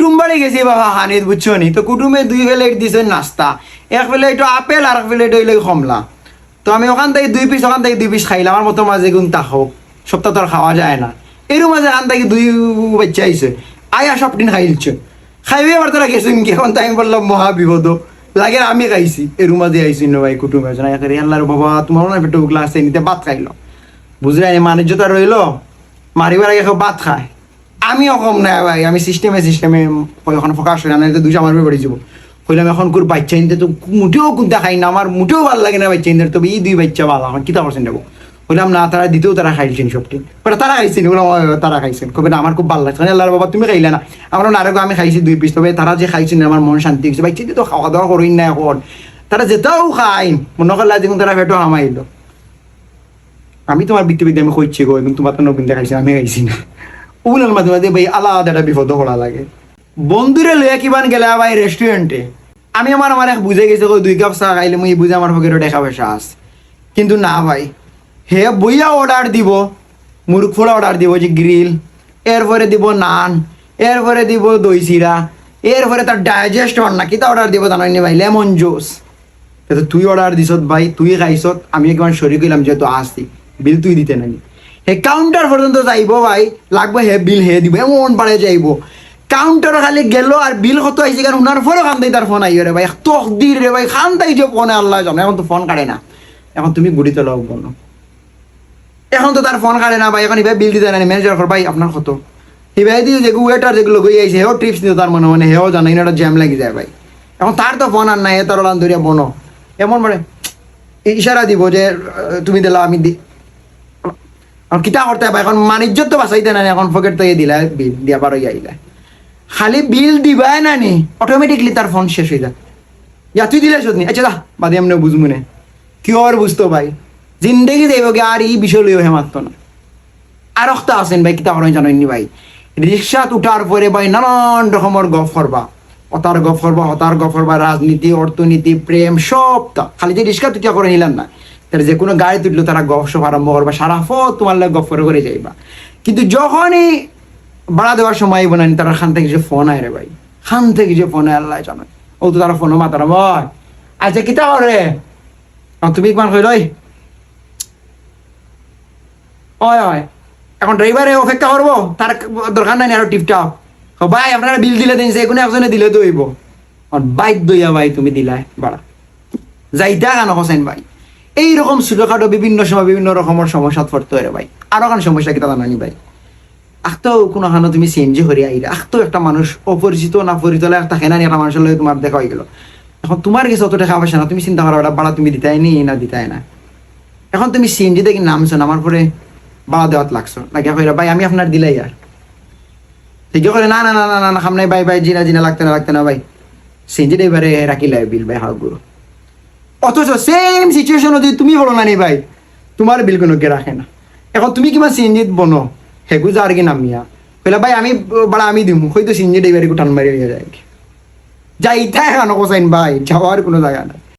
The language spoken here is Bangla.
কুটুম বাড়ি গেছি বাবা হানিত বুঝছো নি, তো কুটুমে 2 প্লেট দিছে নাস্তা, 1 প্লেট আপেল আর 1 প্লেট হইলে কমলা। তো আমি ওখান থেকে 2 পিস, ওখান থেকে 2 পিস খাইলাম। আমার মতো মাঝে গুণ তাহো সপ্তাহ তো আর খাওয়া যায় না। এর মাঝে ওখান থেকে 2 বাচ্চা আইছে, আয়া সব দিন খাইলছে, খাইবে আবার তারা গেছে কি। এখন তাই আমি বললাম মহা বিপদ, লাগে আমি খাইছি। এর মাঝে আইছি না ভাই কুটুম আছে না, আল্লাহর বাবা তোমার না পেটে উগলা আছে, নিতে ভাত খাইলো বুঝলে, মানুষটা রইলো মারিবার আগে ভাত খায়। আমিও কম না ভাই, আমি সিস্টেমে এখন ফোকাস হই না, দুইটা মারবে পড়ে যাবো। কইলাম এখন কোর বাচ্চা ইনতে তো মুঠেও কুদা খাই না, আমার মুঠেও ভালো লাগে না বাচ্চা ইনদের, তবে এই 2 বাচ্চা ভালো, এখন কিতা করছেন দেবো। বললাম না তারা দিতেও তারা খাইছেন সবটি, তারা খাইছেন, তারা খাইছেন। কবে না আমার খুব ভালো লাগছে, আল্লাহর বাবা তুমি খাইলে না, আমার নারেগো আমি খাইছি 2 পিস, তবে তারা যে খাইছেন আমার মন শান্তি হয়েছে। বাচ্চা তো খাওয়া দাওয়া করেন না এখন, তারা যেটাও খাইন মনে করলা দেখুন তারা পেটো হামাইল। আমি তোমার বিদ্যে আমি কইছি গো, এবং তোমার তো নবীন দেখাইছি, আমি খাইছি না। ওগুলোর মাঝে মাঝে ভাই আলাদা একটা বিপদ করা লাগে। বন্ধুরে লইয়া কিবান গেলে ভাই রেস্টুরেন্টে, আমি আমার এক বুঝে গেছে 2 কাপ চা খাইলে মুই বুঝে আমার পকেটে টাকা পয়সা আছে। কিন্তু না ভাই, হে বইয়া অর্ডার দিব, মুরগ ফোড়া অর্ডার দিব যে গ্রিল, এরপরে দিব নান, এরপরে দিব দই চিরা, এরপরে তার ডাইজেস্ট হন না কিতা অর্ডার দিব জানাই ভাই, লেমন জুস। তো তুই অর্ডার দিছত ভাই, তুই খাইছত, আমি একবার সরি কইলাম যেহেতু আসতি, বিল তুই দিতে নাকি। হে কাউন্টার পর্যন্ত যাইব ভাই, লাগবে হে বিল হে দিব, এমন পারে যাইব। কাউন্টার খালি গেল আর বিল কত আইছে, কারণ উনার পরে খান তার ফোন আইও রে ভাই, তকদির রে ভাই, খান তাই যে ফোনে আল্লাহ জানে। এখন তো ফোন কাটে না, এখন তুমি গুড়িতে লগ বলো, এখন তো তার ফোন কাটে না ভাই। এখন এবার বিল দিতে না, ম্যানেজার কর ভাই আপনার কত, এবার দিয়ে যে ওয়েটার যেগুলো গই আইছে হেও টিপস দিত তার মনে হেও জানে একটা জ্যাম লাগি যায় ভাই। এখন তার তো ফোন আর নাই, তার লান ধরিয়া বনো এমন মানে ইশারা দিব যে তুমি দিলা আমি দি, কিতা করতে হবে এখন, বাণিজ্য তো বাঁচাইতে না, এখন পকেট তো দিলা বিল দিয়া পারো আইলা, খালি বিল দিবাই না নি অটোমেটিকলি তার ফোন শেষ হয়ে যায়। ইয়া তুই দিলে শোধ নি, আচ্ছা দা বাদে এমনি বুঝবো না, কেউ আর বুঝতো ভাই জিন্দগি যাইব গে, আর এই বিষয় লইও হেমাত্ত না। আর রক্তা আছেন ভাই কিতা করেন জানেননি ভাই, রিক্সাত উঠার পরে ভাই নানান রকমের গফ করবা, অতার গফ করবা, হতার গফ করবা, রাজনীতি, অর্থনীতি, প্রেম সবটা। খালি যে রিক্সা তুই করে নিলাম না, তারা যে কোনো গাড়ি তুললো তারা গফ সব আরম্ভ করবা, সারা ফত তোমার লাগে গফ করে যাইবা। কিন্তু যখনই ভাড়া দেওয়ার সময় বোনানি তারা খান থেকে যে ফোন আয় রে ভাই, খান থেকে যে ফোন আয় আল্লাহ জানে, ও তো তারা ফোনও মাতারা ভাই আচ্ছা কিতা করে তুমি একবার কইল হয় এখন ড্রাইভারে অপেক্ষা করবো, তার দরকার নাই আরো টিপটাপ ভাই আপনারা বিল দিলে দিন, যে কোনো একজনে দিলে তো হইব। বাইক দইয়া ভাই তুমি দিলাই বাড়া যাইতা কেন হোসেন ভাই, এইরকম ছোটখাটো বিভিন্ন সময় বিভিন্ন রকমের সমস্যা পড়তে হয় ভাই। আরো কারণ সমস্যা কিতা জানানি ভাই, আখতো কোনো খানো তুমি সিএনজি হরিয়া আইরা, আখতো একটা মানুষ অপরিচিত না পরিচয় থাকে না, একটা মানুষের লগে তোমার দেখা হয়ে গেল, এখন তোমার কাছে অত টাকা পয়সা না, তুমি চিন্তা করো ওটা ভাড়া তুমি দিতাই নি না দিতাই না। এখন তুমি সিএনজি দেখি নামছো, নামার পরে ভাড়া দেওয়াত লাগছো, লাগিয়া কইরা ভাই আমি আপনার দিলাই আর ঠিক করে না না না না না খাম নাই ভাই ভাই জিনা জিনা লাগতে না ভাই, সিএনজি ড্রাইভারে রাখিলাই বিল ভাই হাও গুরু। অথচ সেম সিচুয়েশন যদি তুমি বলো না নি ভাই, তোমার বিল কোনো কে রাখে না। এখন তুমি কিবা সিএনজিত বনো হেগু যার কি নামিয়া কইলা ভাই আমি বাড়া আমি দিমু, হয়তো সিএনজি ড্রাইভারে টান মারি নিয়ে যায় যাইতা এখন কোসাইন ভাই, যাওয়ার কোনো জায়গা না।